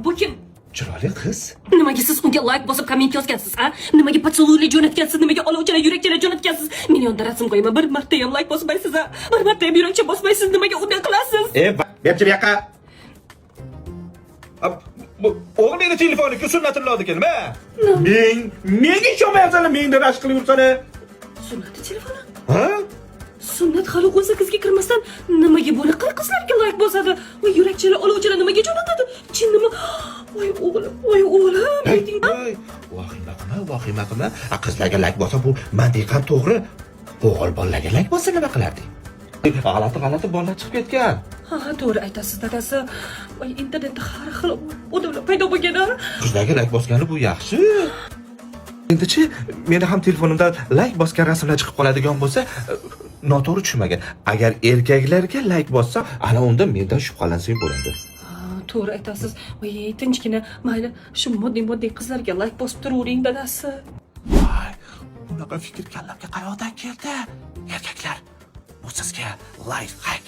Bu kim? Chiroyli qiz. Nimaga siz unga like bosib komment yozgansiz, ha? Nimaga potsoloyli jo'natgansiz? Nimaga olovchalar, yurakchalar jo'natgansiz? Millionta rasm qo'yaman, bir marta ham like bosmaysiz, ha? Bir marta ham yurakcha bosmaysiz. Nimaga unday qilasiz? Berchi bu yoqqa. O'g'il meni telefoniga sunnatullohni kelma. Menga ishonmayapsan, meni rashk qilib yursana. Sunnat telefoni? Ha? Sunnat hali 18 ga kirmasdan nimaga bunaqa qizlarga like bosadi? Voy yurakchalar, olovchalar nimaga jo'natadi? Chinnimi? Voy o'g'lim, ayting. Vahima qilma. Qizlarga like bosa bu mantiqan to'g'ri. O'g'il bolalarga like bosa nima qilardik? G'alati bolalar chiqib ketgan. Ha, to'g'ri aytasiz, dadasi. Voy internetda har xil odamlar paydo bo'lgan-a? Qizlarga like bosgani bu yaxshi. Endi-chi, meni ham telefonimda like bosgan rasmlar chiqib qoladigan bo'lsa, noto'g'ri tushunmagan. Agar erkaklarga like bossa, ana unda mendan shubhalansang bo'ladi. To'g'ri aytasiz. Voy, tinchgina, mayli, shu moddiy qizlarga like bosib turavering, dadasi. Voy, bunaqa fikr kallamga qayoqdan keldi? Erkaklar, bu sizga life hack.